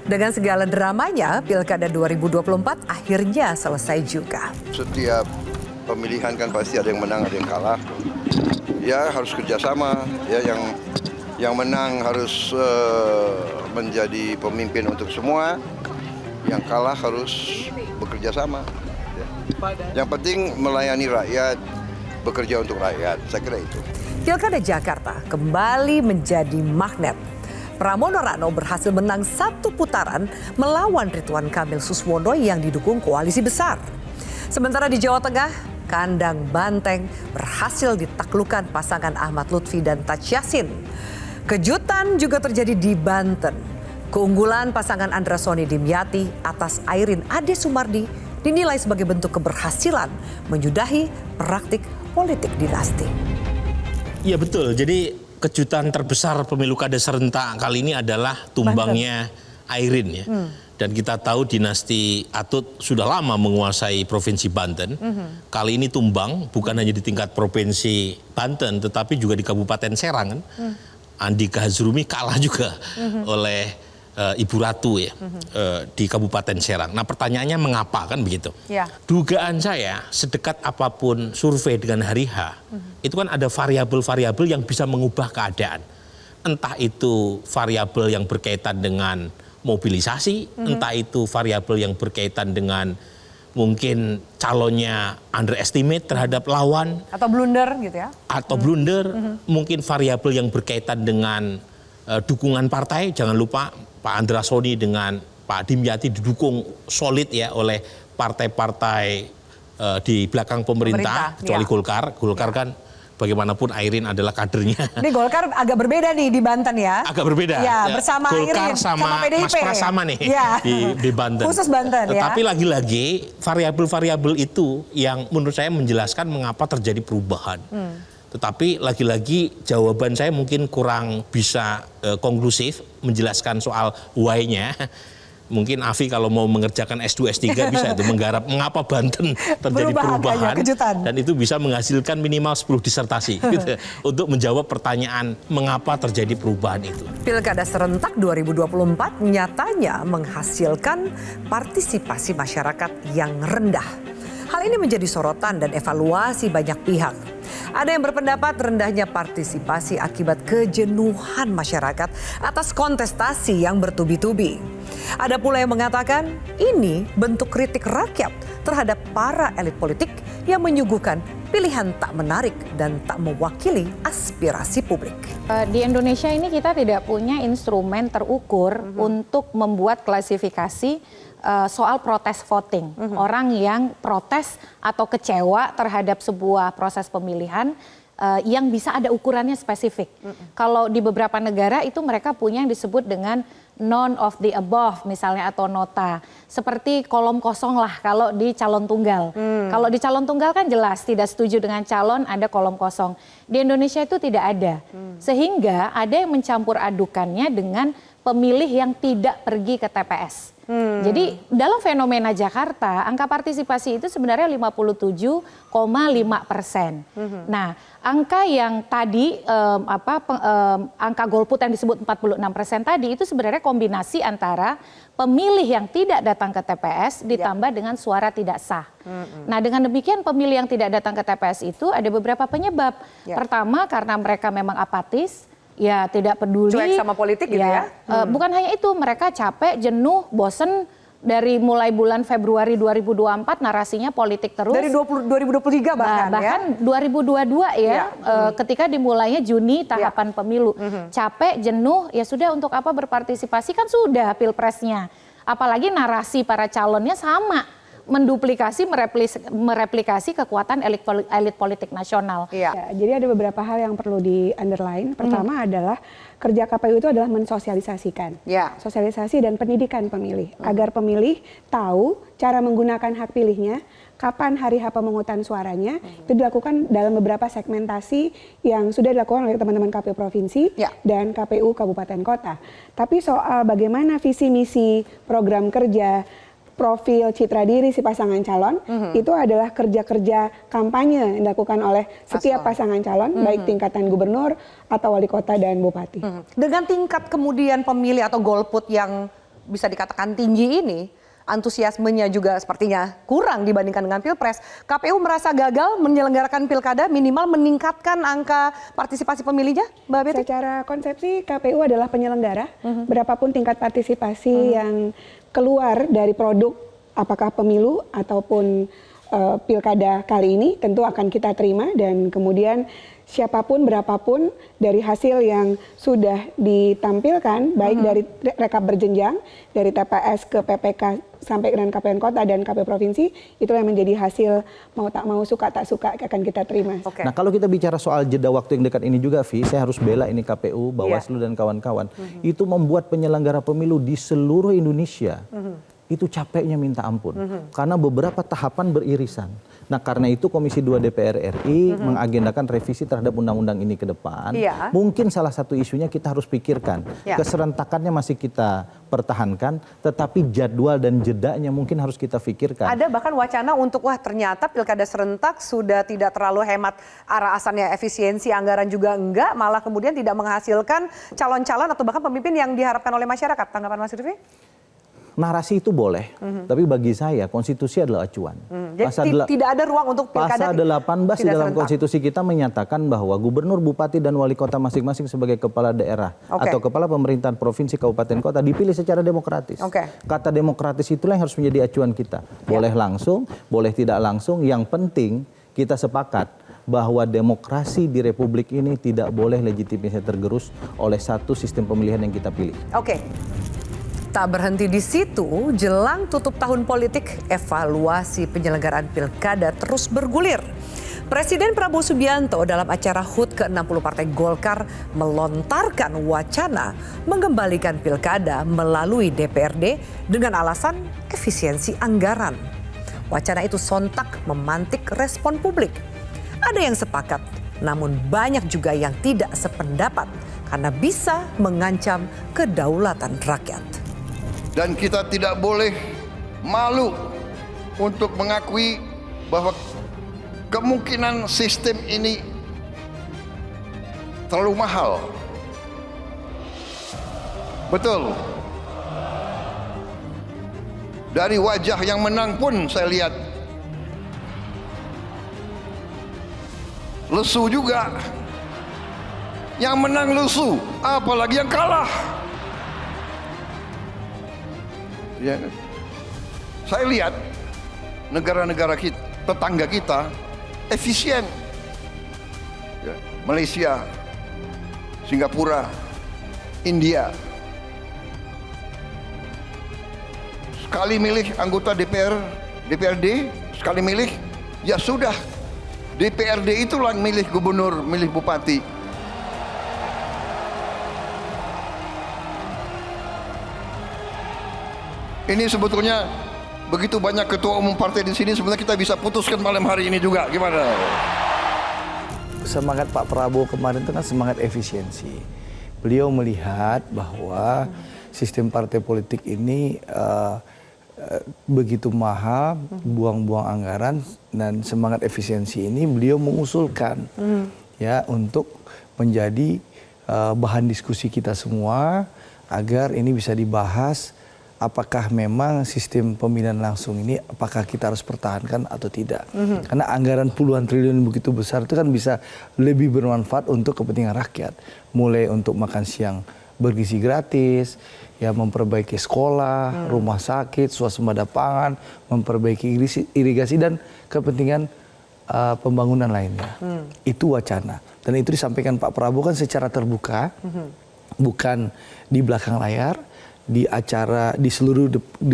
Dengan segala dramanya, Pilkada 2024 akhirnya selesai juga. Setiap pemilihan kan pasti ada yang menang, ada yang kalah. Ya harus kerjasama. Ya yang menang harus menjadi pemimpin untuk semua. Yang kalah harus bekerja sama. Ya. Yang penting melayani rakyat, bekerja untuk rakyat. Saya kira itu. Pilkada Jakarta kembali menjadi magnet. Pramono Rano berhasil menang satu putaran melawan Ridwan Kamil Suswono yang didukung koalisi besar. Sementara di Jawa Tengah, kandang banteng berhasil ditaklukkan pasangan Ahmad Lutfi dan Taj Yassin. Kejutan juga terjadi di Banten. Keunggulan pasangan Andra Soni Dimyati atas Airin Ade Sumardi dinilai sebagai bentuk keberhasilan menyudahi praktik politik dinasti. Iya betul, jadi kejutan terbesar pemilu kada serentak kali ini adalah tumbangnya Airin ya. Dan kita tahu dinasti Atut sudah lama menguasai Provinsi Banten. Kali ini tumbang bukan hanya di tingkat Provinsi Banten tetapi juga di Kabupaten Serang kan. Andika Hazrumi kalah juga oleh Ibu Ratu ya di Kabupaten Serang. Nah pertanyaannya mengapa kan begitu? Ya. Dugaan saya sedekat apapun survei dengan hari H, itu kan ada variabel-variabel yang bisa mengubah keadaan. Entah itu variabel yang berkaitan dengan mobilisasi, entah itu variabel yang berkaitan dengan mungkin calonnya underestimate terhadap lawan. Atau blunder gitu ya? Atau blunder, mungkin variabel yang berkaitan dengan dukungan partai, jangan lupa Pak Andra Soni dengan Pak Dimyati didukung solid ya oleh partai-partai di belakang pemerintah kecuali Golkar. Golkar kan bagaimanapun Airin adalah kadernya. Ini Golkar agak berbeda nih di Banten ya. Agak berbeda. Ya, bersama Golkar Airin sama PDIP. Mas Pras sama nih di Banten. Khusus Banten ya. Tapi lagi-lagi variabel-variabel itu yang menurut saya menjelaskan mengapa terjadi perubahan. Tetapi lagi-lagi jawaban saya mungkin kurang bisa konklusif menjelaskan soal why-nya. Mungkin Afi kalau mau mengerjakan S2, S3 bisa itu menggarap mengapa Banten terjadi perubahan. Dan itu bisa menghasilkan minimal 10 disertasi gitu, untuk menjawab pertanyaan mengapa terjadi perubahan itu. Pilkada serentak 2024 nyatanya menghasilkan partisipasi masyarakat yang rendah. Hal ini menjadi sorotan dan evaluasi banyak pihak. Ada yang berpendapat rendahnya partisipasi akibat kejenuhan masyarakat atas kontestasi yang bertubi-tubi. Ada pula yang mengatakan ini bentuk kritik rakyat terhadap para elit politik yang menyuguhkan pilihan tak menarik dan tak mewakili aspirasi publik. Di Indonesia ini kita tidak punya instrumen terukur untuk membuat klasifikasi soal protes voting. Orang yang protes atau kecewa terhadap sebuah proses pemilihan yang bisa ada ukurannya spesifik. Kalau di beberapa negara itu mereka punya yang disebut dengan none of the above misalnya atau nota. Seperti kolom kosong lah kalau di calon tunggal. Kalau di calon tunggal kan jelas tidak setuju dengan calon ada kolom kosong. Di Indonesia itu tidak ada. Sehingga ada yang mencampur adukannya dengan pemilih yang tidak pergi ke TPS. Jadi dalam fenomena Jakarta, angka partisipasi itu sebenarnya 57,5%. Nah, angka yang tadi, angka golput yang disebut 46% tadi itu sebenarnya kombinasi antara pemilih yang tidak datang ke TPS ditambah dengan suara tidak sah. Nah, dengan demikian pemilih yang tidak datang ke TPS itu ada beberapa penyebab. Pertama, karena mereka memang apatis. Ya tidak peduli. Cuek sama politik gitu ya? Bukan hanya itu, mereka capek, jenuh, bosen dari mulai bulan Februari 2024 narasinya politik terus. Dari 2023 bahkan ya? Bahkan 2022 ya, ketika dimulainya Juni tahapan pemilu. Capek, jenuh, ya sudah untuk apa berpartisipasi kan sudah pilpresnya. Apalagi narasi para calonnya sama. Menduplikasi, mereplikasi kekuatan elit politik nasional. Ya, jadi ada beberapa hal yang perlu di-underline. Pertama adalah kerja KPU itu adalah mensosialisasikan. Sosialisasi dan pendidikan pemilih. Agar pemilih tahu cara menggunakan hak pilihnya, kapan hari H pemungutan suaranya, itu dilakukan dalam beberapa segmentasi yang sudah dilakukan oleh teman-teman KPU Provinsi dan KPU Kabupaten Kota. Tapi soal bagaimana visi misi program kerja, profil citra diri si pasangan calon itu adalah kerja-kerja kampanye yang dilakukan oleh setiap pasangan calon baik tingkatan gubernur atau wali kota dan bupati. Dengan tingkat kemudian pemilih atau golput yang bisa dikatakan tinggi ini, antusiasmenya juga sepertinya kurang dibandingkan dengan Pilpres. KPU merasa gagal menyelenggarakan pilkada, minimal meningkatkan angka partisipasi pemilihnya, Mbak Betty? Secara konsepsi KPU adalah penyelenggara, berapapun tingkat partisipasi yang keluar dari produk apakah pemilu ataupun pilkada kali ini tentu akan kita terima, dan kemudian siapapun berapapun dari hasil yang sudah ditampilkan baik dari rekap berjenjang dari TPS ke PPK sampai dengan KPN kota dan KPU provinsi, itu yang menjadi hasil mau tak mau, suka tak suka akan kita terima. Okay. Nah, kalau kita bicara soal jeda waktu yang dekat ini juga, Vi, saya harus bela ini KPU, Bawaslu dan kawan-kawan. Itu membuat penyelenggara pemilu di seluruh Indonesia itu capeknya minta ampun, karena beberapa tahapan beririsan. Nah, karena itu Komisi 2 DPR RI mengagendakan revisi terhadap undang-undang ini ke depan. Mungkin salah satu isunya kita harus pikirkan, keserentakannya masih kita pertahankan, tetapi jadwal dan jedanya mungkin harus kita pikirkan. Ada bahkan wacana untuk, wah ternyata pilkada serentak sudah tidak terlalu hemat arah asalnya, efisiensi anggaran juga enggak, malah kemudian tidak menghasilkan calon-calon atau bahkan pemimpin yang diharapkan oleh masyarakat. Tanggapan Mas Lutfi? Narasi itu boleh, tapi bagi saya konstitusi adalah acuan. Jadi tidak ada ruang untuk pilkada. Pasal 18 di dalam konstitusi kita menyatakan bahwa gubernur, bupati, dan wali kota masing-masing sebagai kepala daerah atau kepala pemerintahan provinsi, kabupaten, kota dipilih secara demokratis. Kata demokratis itulah yang harus menjadi acuan kita. Boleh langsung, boleh tidak langsung, yang penting kita sepakat bahwa demokrasi di Republik ini tidak boleh legitimasinya tergerus oleh satu sistem pemilihan yang kita pilih. Tak berhenti di situ, jelang tutup tahun politik, evaluasi penyelenggaraan pilkada terus bergulir. Presiden Prabowo Subianto dalam acara HUT ke-60 Partai Golkar melontarkan wacana mengembalikan pilkada melalui DPRD dengan alasan efisiensi anggaran. Wacana itu sontak memantik respon publik. Ada yang sepakat, namun banyak juga yang tidak sependapat karena bisa mengancam kedaulatan rakyat. Dan kita tidak boleh malu untuk mengakui bahwa kemungkinan sistem ini terlalu mahal. Betul. Dari wajah yang menang pun saya lihat lesu juga. Yang menang lesu, apalagi yang kalah. Ya, saya lihat negara-negara kita, tetangga kita efisien. Ya, Malaysia, Singapura, India. Sekali milih anggota DPRD, sekali milih, ya sudah. DPRD itulah yang milih gubernur, milih bupati. Ini sebetulnya begitu banyak ketua umum partai di sini, sebenarnya kita bisa putuskan malam hari ini juga. Gimana? Semangat Pak Prabowo kemarin itu kan semangat efisiensi. Beliau melihat bahwa sistem partai politik ini begitu mahal, buang-buang anggaran, dan semangat efisiensi ini beliau mengusulkan ya untuk menjadi bahan diskusi kita semua agar ini bisa dibahas. Apakah memang sistem pemilihan langsung ini apakah kita harus pertahankan atau tidak? Karena anggaran puluhan triliun begitu besar itu kan bisa lebih bermanfaat untuk kepentingan rakyat. Mulai untuk makan siang bergizi gratis, ya memperbaiki sekolah, rumah sakit, swasembada pangan, memperbaiki irigasi dan kepentingan pembangunan lainnya. Itu wacana. Dan itu disampaikan Pak Prabowo kan secara terbuka, bukan di belakang layar. Di acara di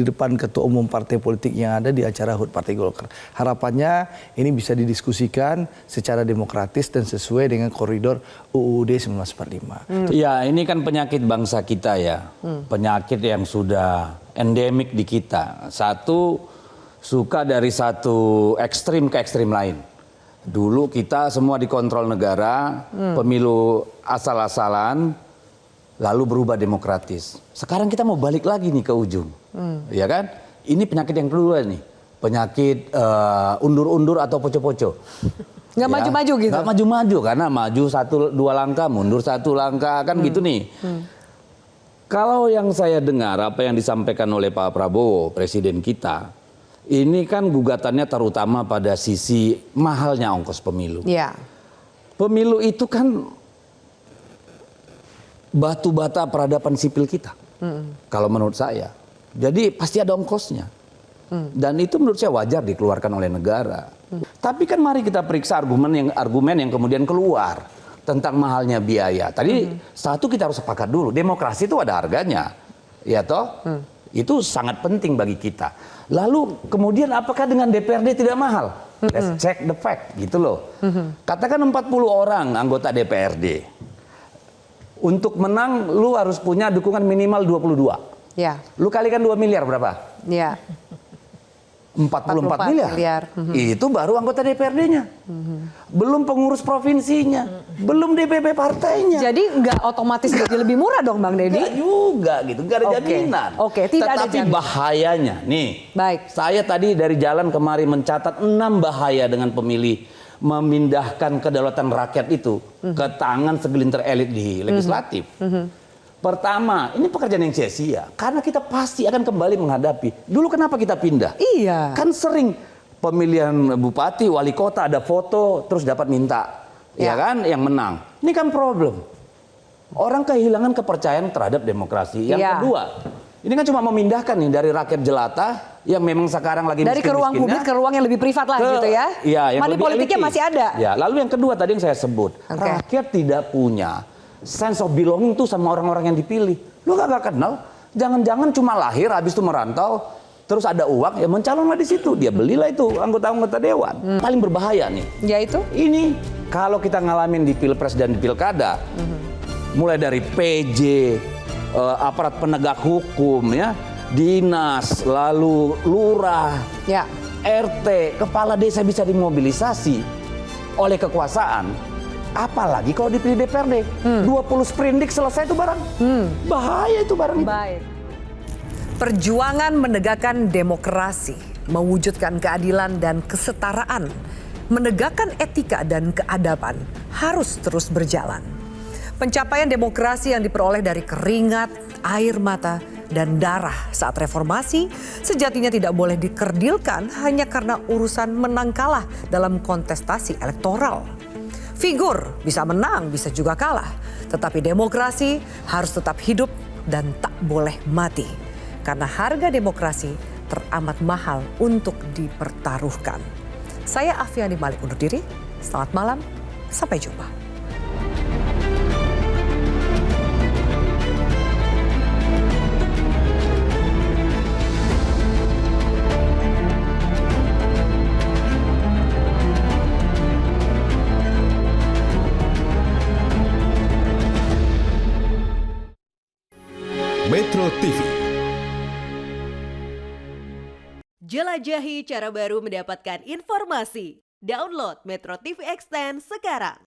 depan ketua umum partai politik yang ada di acara HUT Partai Golkar. Harapannya ini bisa didiskusikan secara demokratis dan sesuai dengan koridor UUD 1945. Ya, ini kan penyakit bangsa kita ya. Penyakit yang sudah endemik di kita. Satu, suka dari satu ekstrim ke ekstrim lain. Dulu kita semua dikontrol negara, pemilu asal-asalan, lalu berubah demokratis. Sekarang kita mau balik lagi nih ke ujung, ya kan? Ini penyakit yang kedua nih, penyakit undur-undur atau poco-poco. Nggak maju-maju gitu? Nggak maju-maju, karena maju 1-2 langkah, mundur 1 langkah, kan gitu nih. Kalau yang saya dengar apa yang disampaikan oleh Pak Prabowo, presiden kita, ini kan gugatannya terutama pada sisi mahalnya ongkos pemilu. Ya. Pemilu itu kan batu bata peradaban sipil kita. Kalau menurut saya. Jadi pasti ada ongkosnya. Dan itu menurut saya wajar dikeluarkan oleh negara. Tapi kan mari kita periksa argumen yang kemudian keluar tentang mahalnya biaya. Tadi satu kita harus sepakat dulu, demokrasi itu ada harganya. Ya toh? Itu sangat penting bagi kita. Lalu kemudian apakah dengan DPRD tidak mahal? Let's check the fact gitu loh. Katakan 40 orang anggota DPRD. Untuk menang lu harus punya dukungan minimal 22. Ya. Lu kalikan 2 miliar berapa? Ya. 44 miliar. Itu baru anggota DPRD-nya. Belum pengurus provinsinya. Belum DPP partainya. Jadi nggak otomatis jadi lebih murah dong Bang Deddy? Nggak juga gitu, nggak ada jaminan. Oke, tidak ada Tetapi jaminan. bahayanya, nih. Baik. Saya tadi dari jalan kemari mencatat 6 bahaya dengan pemilih memindahkan kedaulatan rakyat itu ke tangan segelintir elit di legislatif. Pertama, ini pekerjaan yang sia-sia karena kita pasti akan kembali menghadapi. Dulu kenapa kita pindah? Iya. Kan sering pemilihan bupati, wali kota ada foto terus dapat minta, ya kan, yang menang. Ini kan problem. Orang kehilangan kepercayaan terhadap demokrasi. Yang kedua, ini kan cuma memindahkan nih dari rakyat jelata yang memang sekarang lagi Dari ke ruang publik ke ruang yang lebih privat lah gitu ya. Iya, yang Money lebih politiknya elitis. masih ada. Ya, lalu yang kedua tadi yang saya sebut, rakyat tidak punya sense of belonging tuh sama orang-orang yang dipilih. Lu gak kenal, jangan-jangan cuma lahir habis itu merantau, terus ada uang, ya mencalonlah di situ. Dia belilah itu anggota-anggota dewan. Paling berbahaya nih. Yaitu? Ini kalau kita ngalamin di pilpres dan di pilkada, mulai dari PJ, aparat penegak hukum, ya, dinas, lalu lurah, Ya. RT, kepala desa bisa dimobilisasi oleh kekuasaan. Apalagi kalau dipilih DPRD, 20 sprindik selesai itu barang. Bahaya itu barang itu. Baik. Perjuangan menegakkan demokrasi, mewujudkan keadilan dan kesetaraan, menegakkan etika dan keadaban harus terus berjalan. Pencapaian demokrasi yang diperoleh dari keringat, air mata, dan darah saat reformasi sejatinya tidak boleh dikerdilkan hanya karena urusan menang kalah dalam kontestasi elektoral. Figur bisa menang, bisa juga kalah. Tetapi demokrasi harus tetap hidup dan tak boleh mati. Karena harga demokrasi teramat mahal untuk dipertaruhkan. Saya Afiani Malik undur diri. Selamat malam, sampai jumpa. Metro TV. Jelajahi cara baru mendapatkan informasi. Download Metro TV Extend sekarang.